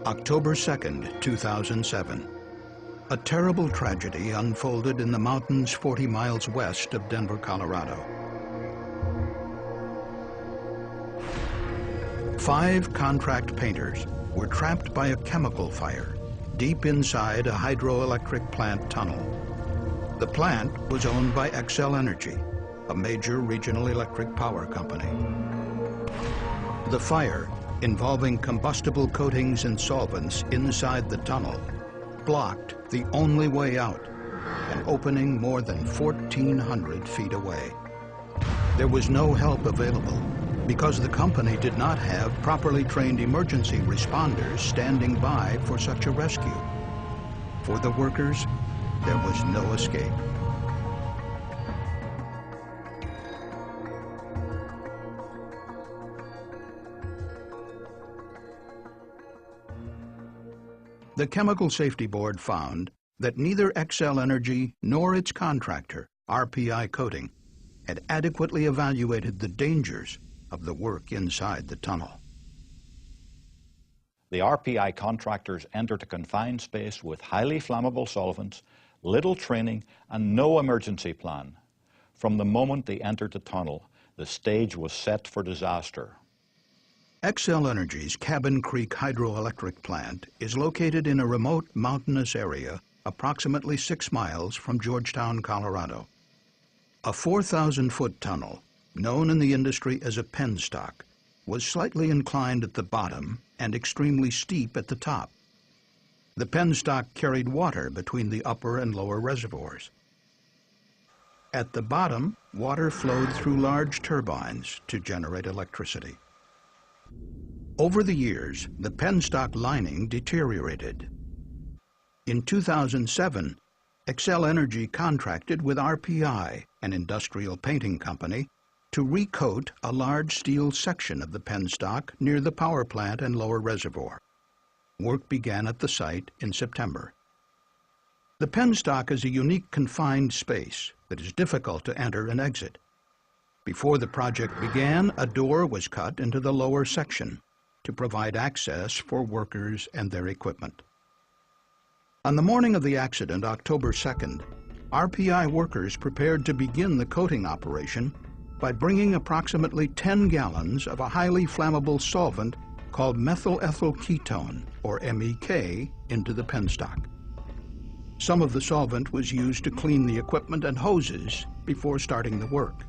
October 2nd, 2007. A terrible tragedy unfolded in the mountains 40 miles west of Denver, Colorado. 5 contract painters were trapped by a chemical fire deep inside a hydroelectric plant tunnel. The plant was owned by Xcel Energy, a major regional electric power company. The fire, involving combustible coatings and solvents inside the tunnel, blocked the only way out, an opening more than 1,400 feet away. There was no help available because the company did not have properly trained emergency responders standing by for such a rescue. For the workers, there was no escape. The Chemical Safety Board found that neither Xcel Energy nor its contractor, RPI Coating, had adequately evaluated the dangers of the work inside the tunnel. The RPI contractors entered a confined space with highly flammable solvents, little training, and no emergency plan. From the moment they entered the tunnel, the stage was set for disaster. Xcel Energy's Cabin Creek hydroelectric plant is located in a remote mountainous area approximately 6 miles from Georgetown, Colorado. A 4,000-foot tunnel, known in the industry as a penstock, was slightly inclined at the bottom and extremely steep at the top. The penstock carried water between the upper and lower reservoirs. At the bottom, water flowed through large turbines to generate electricity. Over the years, the penstock lining deteriorated. In 2007, Xcel Energy contracted with RPI, an industrial painting company, to recoat a large steel section of the penstock near the power plant and lower reservoir. Work began at the site in September. The penstock is a unique confined space that is difficult to enter and exit. Before the project began, a door was cut into the lower section to provide access for workers and their equipment. On the morning of the accident, October 2nd, RPI workers prepared to begin the coating operation by bringing approximately 10 gallons of a highly flammable solvent called methyl ethyl ketone, or MEK, into the penstock. Some of the solvent was used to clean the equipment and hoses before starting the work.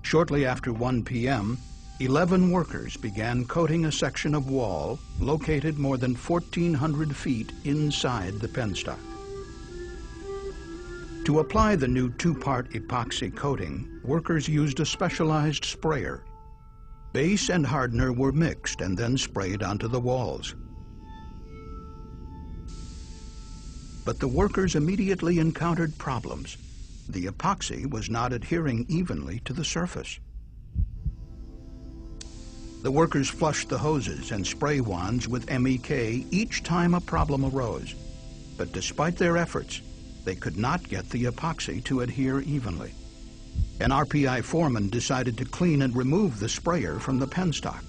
Shortly after 1 p.m., 11 workers began coating a section of wall located more than 1,400 feet inside the penstock. To apply the new 2-part epoxy coating, workers used a specialized sprayer. Base and hardener were mixed and then sprayed onto the walls. But the workers immediately encountered problems. The epoxy was not adhering evenly to the surface. The workers flushed the hoses and spray wands with MEK each time a problem arose. But despite their efforts, they could not get the epoxy to adhere evenly. An RPI foreman decided to clean and remove the sprayer from the penstock.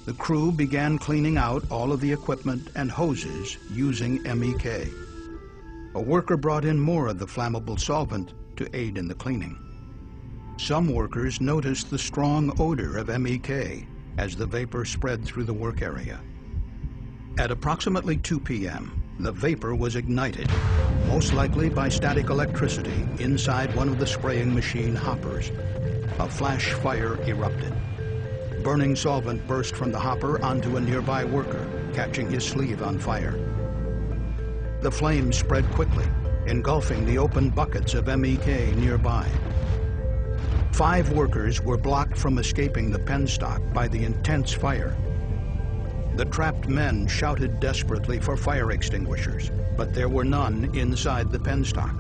The crew began cleaning out all of the equipment and hoses using MEK. A worker brought in more of the flammable solvent to aid in the cleaning. Some workers noticed the strong odor of MEK as the vapor spread through the work area. At approximately 2 p.m., the vapor was ignited, most likely by static electricity inside one of the spraying machine hoppers. A flash fire erupted. Burning solvent burst from the hopper onto a nearby worker, catching his sleeve on fire. The flames spread quickly, engulfing the open buckets of MEK nearby. 5 workers were blocked from escaping the penstock by the intense fire. The trapped men shouted desperately for fire extinguishers, but there were none inside the penstock.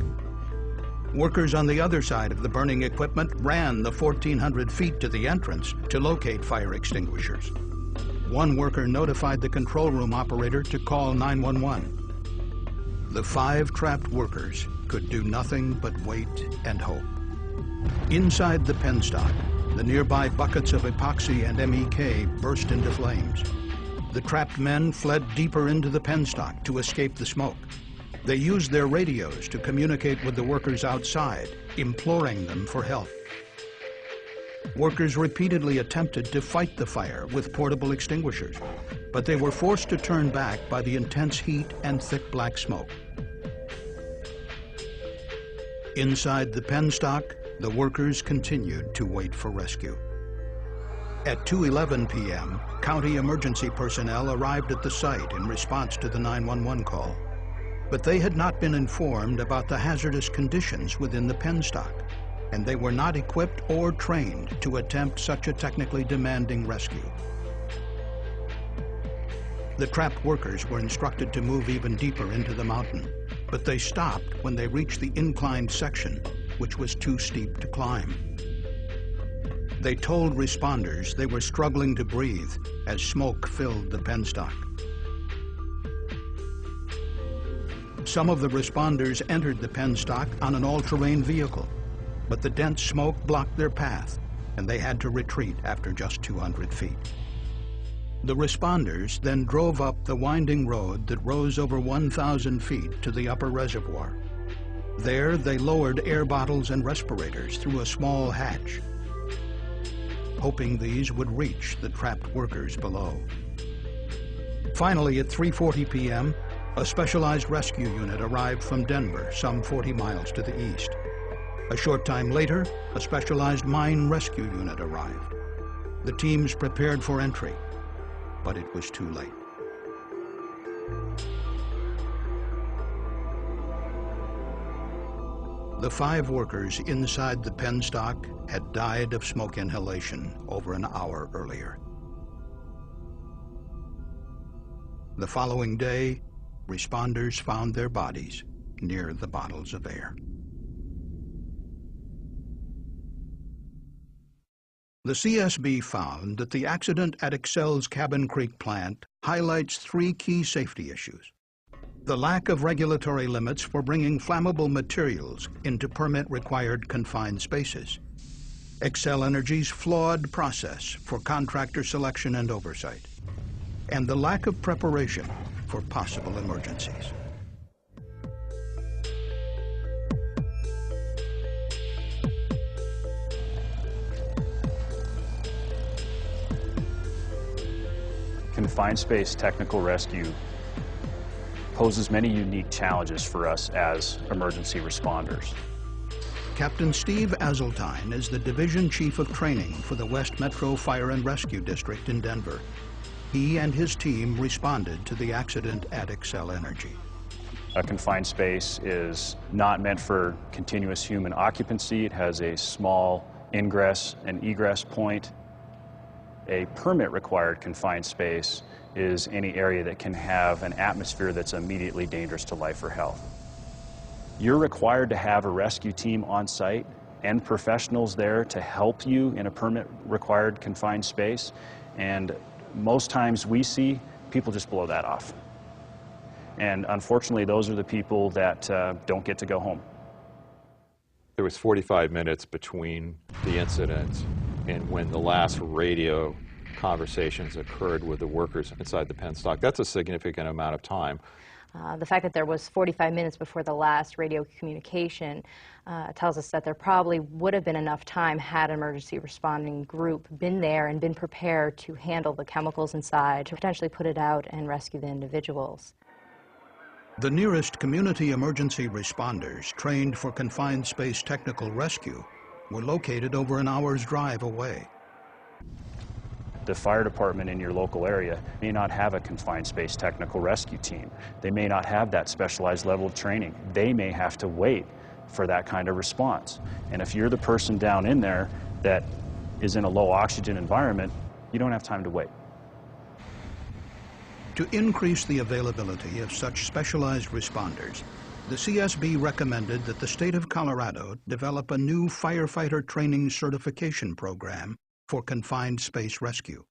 Workers on the other side of the burning equipment ran the 1,400 feet to the entrance to locate fire extinguishers. One worker notified the control room operator to call 911. The 5 trapped workers could do nothing but wait and hope. Inside the penstock, the nearby buckets of epoxy and MEK burst into flames. The trapped men fled deeper into the penstock to escape the smoke. They used their radios to communicate with the workers outside, imploring them for help. Workers repeatedly attempted to fight the fire with portable extinguishers, but they were forced to turn back by the intense heat and thick black smoke. Inside the penstock, the workers continued to wait for rescue. At 2:11 p.m., county emergency personnel arrived at the site in response to the 911 call. But they had not been informed about the hazardous conditions within the penstock, and they were not equipped or trained to attempt such a technically demanding rescue. The trapped workers were instructed to move even deeper into the mountain, but they stopped when they reached the inclined section, which was too steep to climb. They told responders they were struggling to breathe as smoke filled the penstock. Some of the responders entered the penstock on an all-terrain vehicle, but the dense smoke blocked their path, and they had to retreat after just 200 feet. The responders then drove up the winding road that rose over 1,000 feet to the upper reservoir. There, they lowered air bottles and respirators through a small hatch, hoping these would reach the trapped workers below. Finally, at 3:40 p.m., a specialized rescue unit arrived from Denver, some 40 miles to the east. A short time later, a specialized mine rescue unit arrived. The teams prepared for entry, but it was too late. The 5 workers inside the penstock had died of smoke inhalation over an hour earlier. The following day, responders found their bodies near the bottles of air. The CSB found that the accident at Excel's Cabin Creek plant highlights 3 key safety issues: the lack of regulatory limits for bringing flammable materials into permit-required confined spaces, Xcel Energy's flawed process for contractor selection and oversight, and the lack of preparation for possible emergencies. Confined space technical rescue poses many unique challenges for us as emergency responders. Captain Steve Azeltine is the Division Chief of Training for the West Metro Fire and Rescue District in Denver. He and his team responded to the accident at Xcel Energy. A confined space is not meant for continuous human occupancy. It has a small ingress and egress point. A permit-required confined space is any area that can have an atmosphere that's immediately dangerous to life or health. You're required to have a rescue team on site and professionals there to help you in a permit-required confined space, and most times we see people just blow that off. And unfortunately, those are the people that don't get to go home. There was 45 minutes between the incident and when the last radio conversations occurred with the workers inside the penstock. That's a significant amount of time. The fact that there was 45 minutes before the last radio communication tells us that there probably would have been enough time had an emergency responding group been there and been prepared to handle the chemicals inside, to potentially put it out and rescue the individuals. The nearest community emergency responders trained for confined space technical rescue were located over an hour's drive away. The fire department in your local area may not have a confined space technical rescue team. They may not have that specialized level of training. They may have to wait for that kind of response. And if you're the person down in there that is in a low oxygen environment, you don't have time to wait. To increase the availability of such specialized responders, the CSB recommended that the state of Colorado develop a new firefighter training certification program for confined space rescue.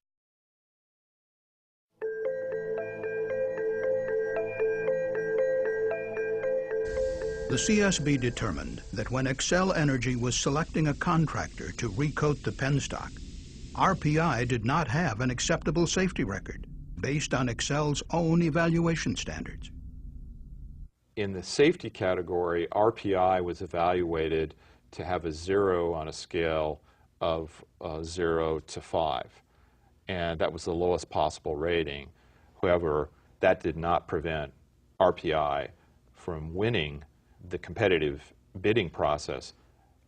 The CSB determined that when Xcel Energy was selecting a contractor to recoat the penstock, RPI did not have an acceptable safety record. based on Excel's own evaluation standards. In the safety category, RPI was evaluated to have a 0 on a scale of 0 to 5. And that was the lowest possible rating. However, that did not prevent RPI from winning the competitive bidding process,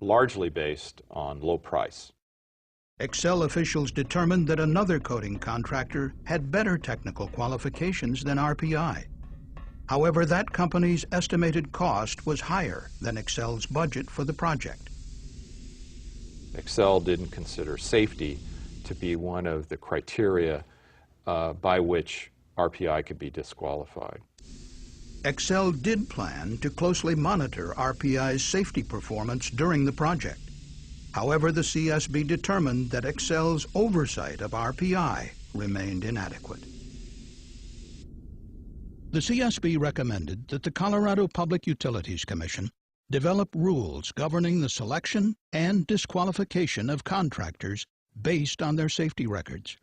largely based on low price. Excel officials determined that another coating contractor had better technical qualifications than RPI. However, that company's estimated cost was higher than Excel's budget for the project. Excel didn't consider safety to be one of the criteria by which RPI could be disqualified. Excel did plan to closely monitor RPI's safety performance during the project. However, the CSB determined that Excel's oversight of RPI remained inadequate. The CSB recommended that the Colorado Public Utilities Commission develop rules governing the selection and disqualification of contractors based on their safety records.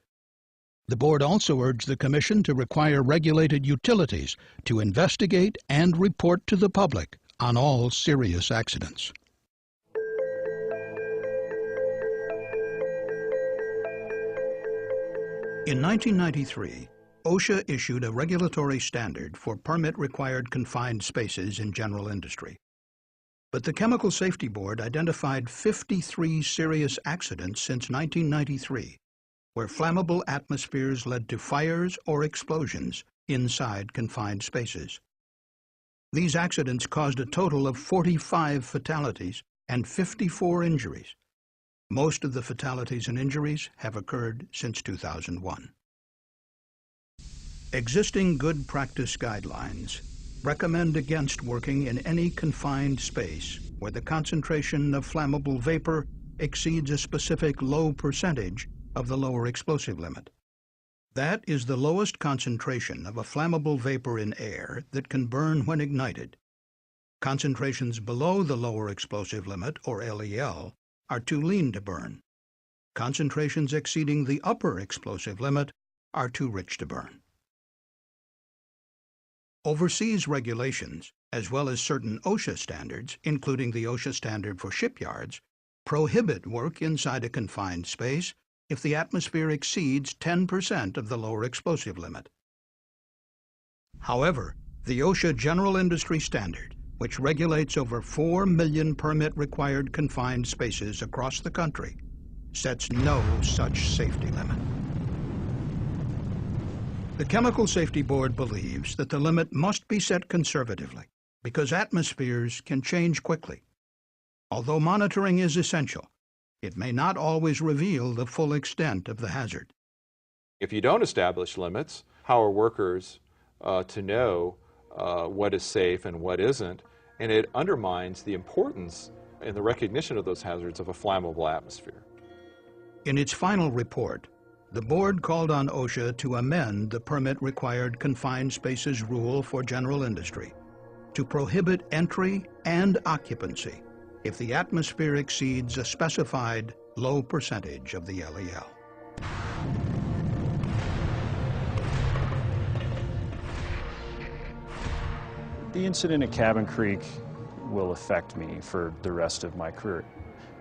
The board also urged the Commission to require regulated utilities to investigate and report to the public on all serious accidents. In 1993, OSHA issued a regulatory standard for permit-required confined spaces in general industry. But the Chemical Safety Board identified 53 serious accidents since 1993, where flammable atmospheres led to fires or explosions inside confined spaces. These accidents caused a total of 45 fatalities and 54 injuries. Most of the fatalities and injuries have occurred since 2001. Existing good practice guidelines recommend against working in any confined space where the concentration of flammable vapor exceeds a specific low percentage of the lower explosive limit. That is the lowest concentration of a flammable vapor in air that can burn when ignited. Concentrations below the lower explosive limit, or LEL, are too lean to burn. Concentrations exceeding the upper explosive limit are too rich to burn. Overseas regulations, as well as certain OSHA standards, including the OSHA standard for shipyards, prohibit work inside a confined space if the atmosphere exceeds 10% of the lower explosive limit. However, the OSHA General Industry Standard, which regulates over 4 million permit-required confined spaces across the country, sets no such safety limit. The Chemical Safety Board believes that the limit must be set conservatively because atmospheres can change quickly. Although monitoring is essential, it may not always reveal the full extent of the hazard. If you don't establish limits, how are workers to know what is safe and what isn't? And it undermines the importance and the recognition of those hazards of a flammable atmosphere. In its final report, the board called on OSHA to amend the permit-required confined spaces rule for general industry to prohibit entry and occupancy if the atmosphere exceeds a specified low percentage of the LEL. The incident at Cabin Creek will affect me for the rest of my career.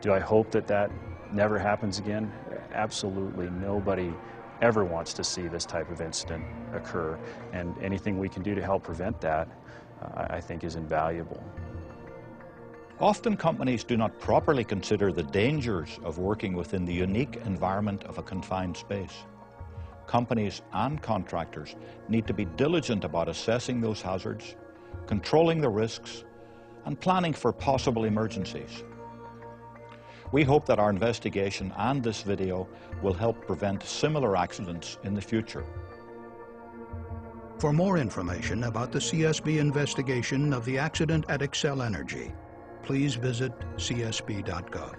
Do I hope that that never happens again? Absolutely. Nobody ever wants to see this type of incident occur, and anything we can do to help prevent that, I think, is invaluable. Often companies do not properly consider the dangers of working within the unique environment of a confined space. Companies and contractors need to be diligent about assessing those hazards, controlling the risks, and planning for possible emergencies. We hope that our investigation and this video will help prevent similar accidents in the future. For more information about the CSB investigation of the accident at Xcel Energy, please visit csb.gov.